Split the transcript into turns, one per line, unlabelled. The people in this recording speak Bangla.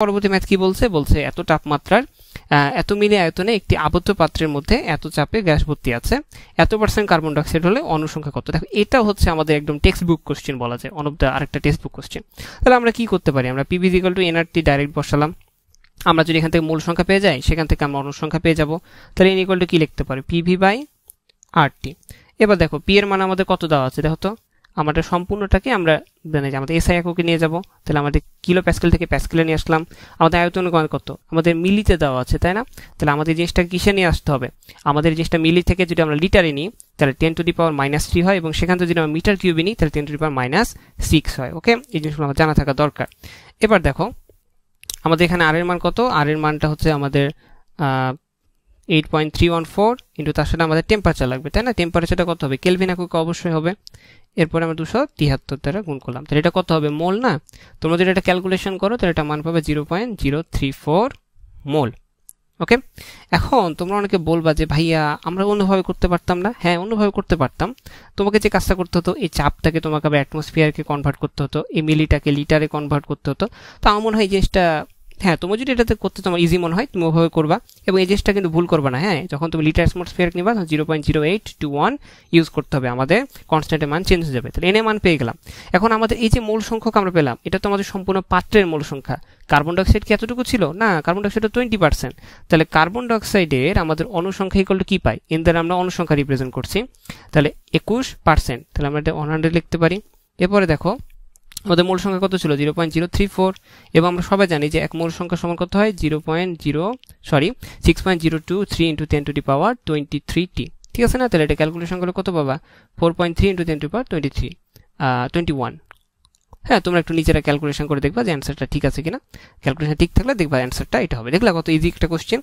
পরবর্তী ম্যাথ কি বলছে, এত তাপমাত্রার এত মিলি আয়তনে একটি আবদ্ধ পাত্রের মধ্যে এত চাপে গ্যাস ভর্তি আছে, এত পার্সেন্ট কার্বন ডাইঅক্সাইড হলে অনুসংখ্যা কত। দেখো এটা হচ্ছে আমাদের একদম টেক্সট বুক কোশ্চেন বলা যায়, অন অফ দ্য আরেকটা টেক্সট বুক কোশ্চেন। তাহলে আমরা কি করতে পারি, আমরা PV equal to nRT direct বসালাম। আমরা যদি এখান থেকে মূল সংখ্যা পেয়ে যাই, সেখান থেকে আমরা অনুসংখ্যা পেয়ে যাব। তাহলে এন ইকুয়াল টু কি লিখতে পারি, পিভি বাই আরটি। এবার দেখো পি এর মান আমাদের কত দেওয়া আছে, দেখো তো আমাদের সম্পূর্ণটাকে আমরা জানি যে আমাদের এসআই এককে নিয়ে যাব। তাহলে আমাদের কিলো প্যাসকেল থেকে প্যাসকেলে নিয়ে আসলাম। আমাদের আয়তন কত, আমাদের মিলিতে দেওয়া আছে, তাই না? তাহলে আমাদের জিনিসটা কিসে নিয়ে আসতে হবে, আমাদের জিনিসটা মিলি থেকে যদি আমরা লিটারে নিই তাহলে 10⁻³ হয়, এবং সেখান থেকে যদি আমরা মিটার কিউবে নিই তাহলে 10⁻⁶ হয়। ওকে, এই জিনিসগুলো আমার জানা থাকা দরকার। এবার দেখো আমাদের এখানে আর এর মান কত, আর এর মানটা হচ্ছে আমাদের 8.314 ইন্টু তার সাথে আমাদের টেম্পারেচার লাগবে, তাই না? টেম্পারেচারটা কত হবে, কেলভিন এককে অবশ্যই হবে। এরপরে আমরা 273 দ্বারা গুণ করলাম, তাহলে এটা কত হবে, মোল না? তোমরা যদি এটা ক্যালকুলেশন করো তাহলে এটা মান পাবে 0.034 মোল। ওকে, এখন তোমরা অনেকে বলবা যে ভাইয়া আমরা অন্যভাবে করতে পারতাম না। হ্যাঁ, অন্যভাবে করতে পারতাম। তোমাকে যে কাজটা করতে হতো, এই চাপটাকে তোমাকে আবার অ্যাটমসফিয়ারকে কনভার্ট করতে হতো, এই মিলিটাকে লিটারে কনভার্ট করতে হতো। তো আমার মনে হয় এই জিনিসটা, হ্যাঁ, তুমি যদি এটাতে করতে তোমার ইজি মনে হয় তুমি ওভাবে করবা, এবং এই জিনিসটা কিন্তু ভুল করবা না। হ্যাঁ, যখন তুমি লিটার অ্যাটমসফিয়ার নিবা 0.0821 ইউজ করতে হবে, আমাদের কনস্ট্যান্টের মান চেঞ্জ হয়ে যাবে। তাহলে এনে মান পেয়ে গেলাম। এখন আমাদের এই যে মূল সংখ্যক আমরা পেলাম, এটা তো আমাদের সম্পূর্ণ পাত্রের মূল সংখ্যা। কার্বন ডাইঅক্সাইড কি এতটুকু ছিল না, কার্বন ডাইঅক্সাইডের 20%। তাহলে কার্বন ডাইঅক্সাইডের আমাদের অনুসংখ্যা ইকুয়াল টু কি পাই, এর দ্বারা আমরা অনুসংখ্যা রিপ্রেজেন্ট করছি, তাহলে 21%। তাহলে আমরা এটা 100 লিখতে পারি। এরপরে দেখো আমাদের মূল সংখ্যা কত ছিল, 0.034, এবং আমরা সবাই জানি যে এক মূল সংখ্যা সমান কত হয়, 6.023 ইন্টু 10⁻23t। ঠিক আছে না? তাহলে এটা ক্যালকুলেশন করলে কত পাবা, 4.3 ইন্টু 10⁻21। হ্যাঁ, তোমরা একটু নিজেরা ক্যালকুলেশন করে দেখবা যে অ্যান্সারটা ঠিক আছে কিনা। ক্যালকুলেশন ঠিক থাকলে দেখবা অ্যান্সারটা এটা হবে। দেখলা কত ইজি একটা কোশ্চেন।